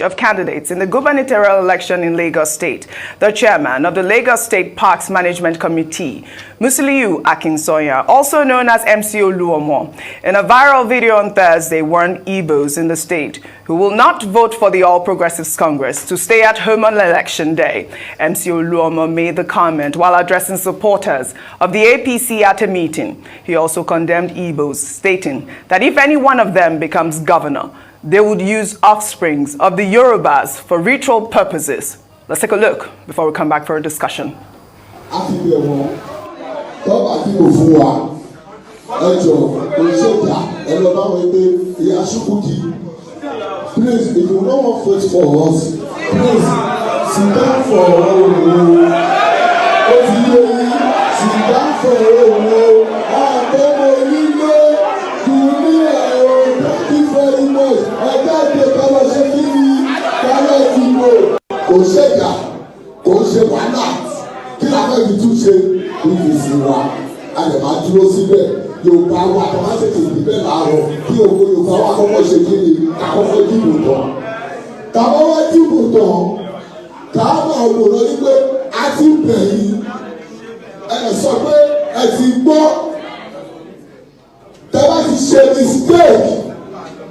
Of candidates in the gubernatorial election in Lagos State. The chairman of the Lagos State Parks Management Committee, Musiliu Akinsoya, also known as MC Oluomo, in a viral video on Thursday warned Igbos in the state who will not vote for the All Progressives Congress to stay at home on election day. MC Oluomo made the comment while addressing supporters of the APC at a meeting. He also condemned Igbos, stating that if any one of them becomes governor, they would use offsprings of the Yorubas for ritual purposes. Let's take a look before we come back for a discussion. Please, if you don't want to vote for us, please sit down for sit down for Yorùbá wa tó máa tètè dìbẹ́ láàárọ̀ kí ògo Yorùbá wa kọ́kọ́ ṣe kí ni àkọ́kọ́ dìbò tán. Tàbá wá dìbò tán, káàmà òwòrán yìí pé a ti bẹ̀ yìí, ẹ sọ pé ẹ ti gbọ́, tẹ́lá ti ṣe mistake,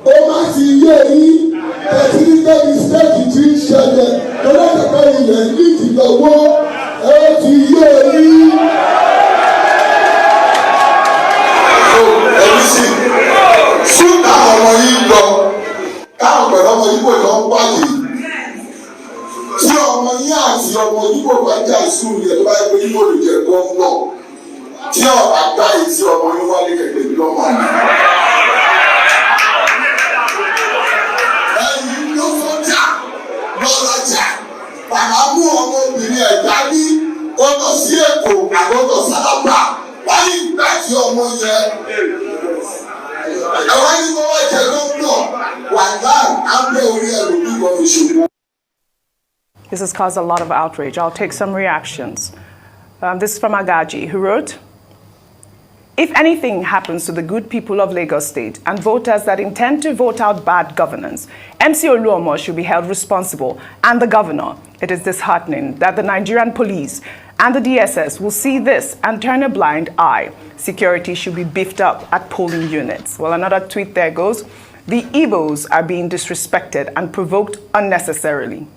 ó má ti yé yín, tẹ̀sí ní pé mistake ti ń ṣẹlẹ̀, lọ́dọ̀ tẹ̀pẹ́ ilẹ̀ nídìí lọ́wọ́, ẹ ti yé yín. Súnà ọmọ yìí lọ káwọn pẹ̀lú ọmọ Ìgbò lọ ń wáyé tí ọmọ yìí àti ọmọ Ìgbò bá jà sùn yẹn tó bá yẹ pé Ìgbò lè jẹ gọ́ọ̀nà tí ọ̀rọ̀ àgbá yìí tí ọmọ yìí wálé kẹ̀kẹ́ bí lọ́mọ àná. Ẹ̀yin ló fọ́jà lọ́rajà bàbá mú ọmọbìnrin ẹ̀ dání ó lọ sí Èkó àgọ́tọ̀ sálábà wáyé ìgbà tí ọmọ yẹn. This has caused a lot of outrage. I'll take some reactions. This is from Agaji, who wrote, "If anything happens to the good people of Lagos State and voters that intend to vote out bad governance, MC Oluomo should be held responsible, and the governor. It is disheartening that the Nigerian police and the DSS will see this and turn a blind eye. Security should be beefed up at polling units." Well, another tweet there goes, "The Igbos are being disrespected and provoked unnecessarily.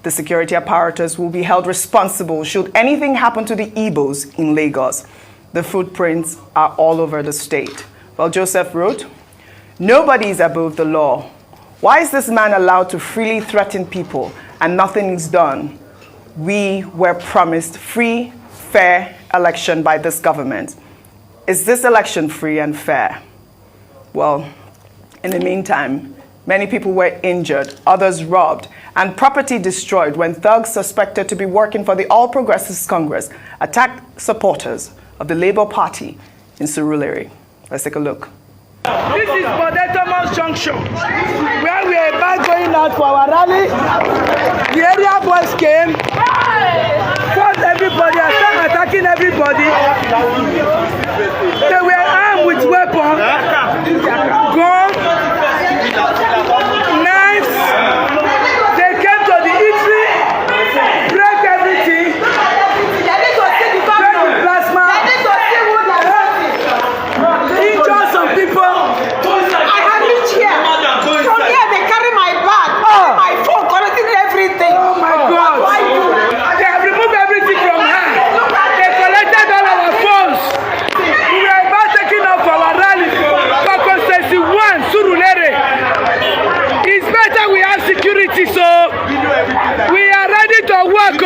The security apparatus will be held responsible should anything happen to the Igbos in Lagos. The footprints are all over the state." Well, Joseph wrote, "Nobody is above the law. Why is this man allowed to freely threaten people and nothing is done? We were promised free, fair election by this government. Is this election free and fair?" Well, in the meantime, many people were injured, others robbed, and property destroyed when thugs suspected to be working for the All Progressives Congress attacked supporters of the Labour Party in Surulere. Let's take a look. This is Bodetomo's Junction, where we are about going out for our rally. The area boys came, fought everybody, and started attacking everybody. They were armed with weapons, guns, knives. They came to the eatery, break everything, break the plasma, injure some people. I have reached here. From here they carry my bag, my phone, collecting everything. Oh my God. They have removed everything from her. They collected all our phones. We were about taking off our rally for constituency 1, Surulere. It's better we have security, so we are ready to work.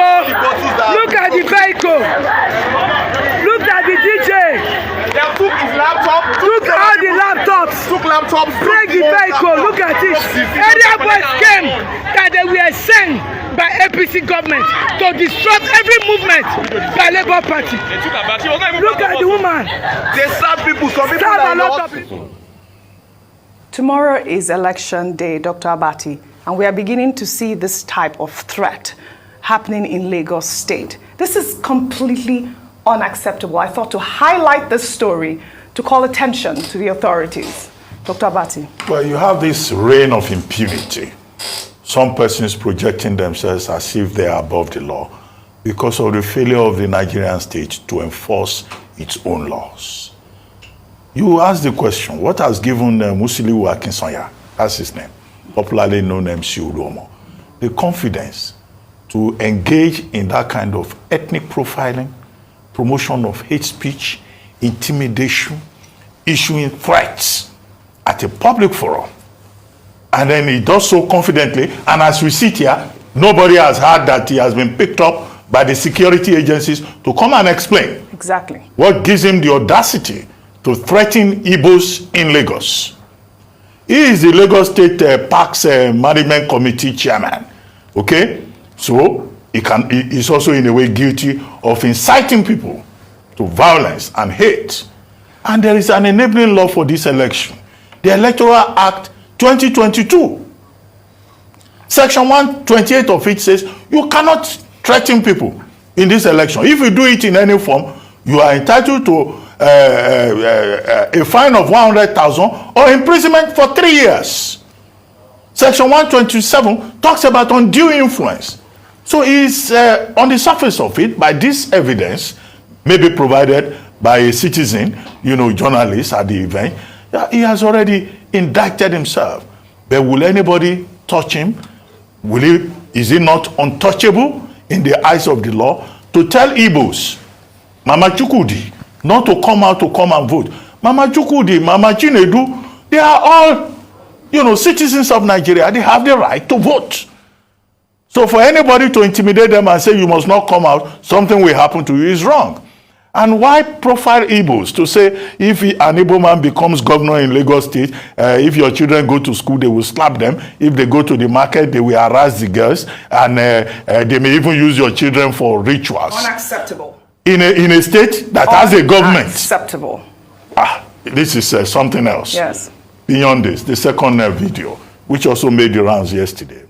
Look at the vehicle. Look at the DJ. They took his laptop. Look at the laptops. Took laptops. Break the vehicle. Look at it. Area boys came that they were sent by APC government to disrupt every movement by Labour Party. Look at the woman. They serve people. Some people are not. Tomorrow is election day, Dr. Abati, and we are beginning to see this type of threat happening in Lagos State. This is completely unacceptable. I thought to highlight this story to call attention to the authorities. Dr. Abati. Well, you have this reign of impunity. some persons projecting themselves as if they are above the law because of the failure of the Nigerian state to enforce its own laws. You ask the question, what has given Musiliu Akinsanya, that's his name, popularly known MC Oluomo, the confidence to engage in that kind of ethnic profiling, promotion of hate speech, intimidation, issuing threats at a public forum? And then he does so confidently, and as we sit here, nobody has heard that he has been picked up by the security agencies to come and explain. Exactly. What gives him the audacity to threaten Igbos in Lagos? He is the Lagos State Parks Management Committee chairman, okay? So he is also in a way guilty of inciting people to violence and hate. And there is an enabling law for this election, the Electoral Act 2022. Section 128 of it says you cannot threaten people in this election. If you do it in any form, you are entitled to a fine of 100,000 or imprisonment for 3 years. Section 127 talks about undue influence. So it's on the surface of it, by this evidence, maybe provided by a citizen, journalist at the event, he has already indicted himself. But will anybody touch him? Is he not untouchable in the eyes of the law? To tell Igbos, Mama Chukwudi, not to come out to come and vote. Mama Chukwudi, Mama Chinedu, they are all, citizens of Nigeria. They have the right to vote. So for anybody to intimidate them and say you must not come out, something will happen to you is wrong. And why profile Igbos to say if an Igbo man becomes governor in Lagos State, if your children go to school, they will slap them. If they go to the market, they will harass the girls, and they may even use your children for rituals. Unacceptable. In a state that has a government. Unacceptable. This is something else. Yes. Beyond this, the second video, which also made the rounds yesterday.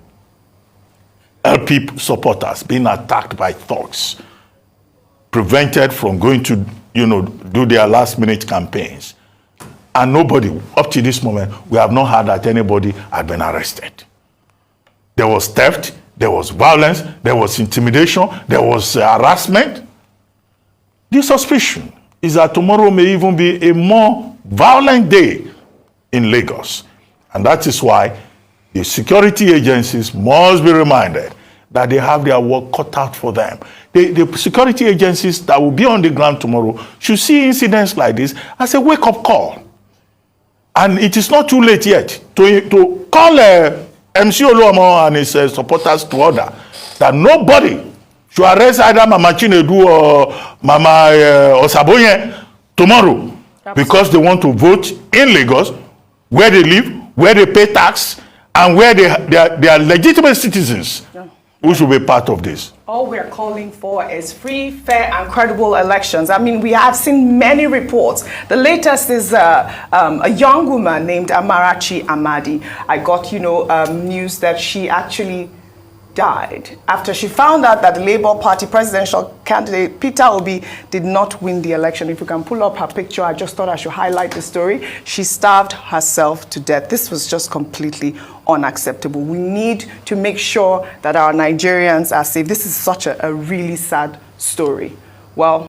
LP supporters being attacked by thugs, prevented from going to, do their last-minute campaigns. And nobody, up to this moment, we have not heard that anybody had been arrested. There was theft, there was violence, there was intimidation, there was harassment. The suspicion is that tomorrow may even be a more violent day in Lagos. And that is why the security agencies must be reminded that they have their work cut out for them. The security agencies that will be on the ground tomorrow should see incidents like this as a wake-up call. And it is not too late yet to call MC Oluomo and his supporters to order that nobody should arrest either Mama Chinedu or Mama Osabonye tomorrow. Absolutely. Because they want to vote in Lagos, where they live, where they pay tax, and where they are legitimate citizens. Yeah. Who should be part of this? All we're calling for is free, fair, and credible elections. I mean, we have seen many reports. The latest is a young woman named Amarachi Amadi. I got, news that she actually died after she found out that the Labour Party presidential candidate Peter Obi did not win the election. If you can pull up her picture, I just thought I should highlight the story. She starved herself to death. This was just completely unacceptable. We need to make sure that our Nigerians are safe. This is such a really sad story. Well,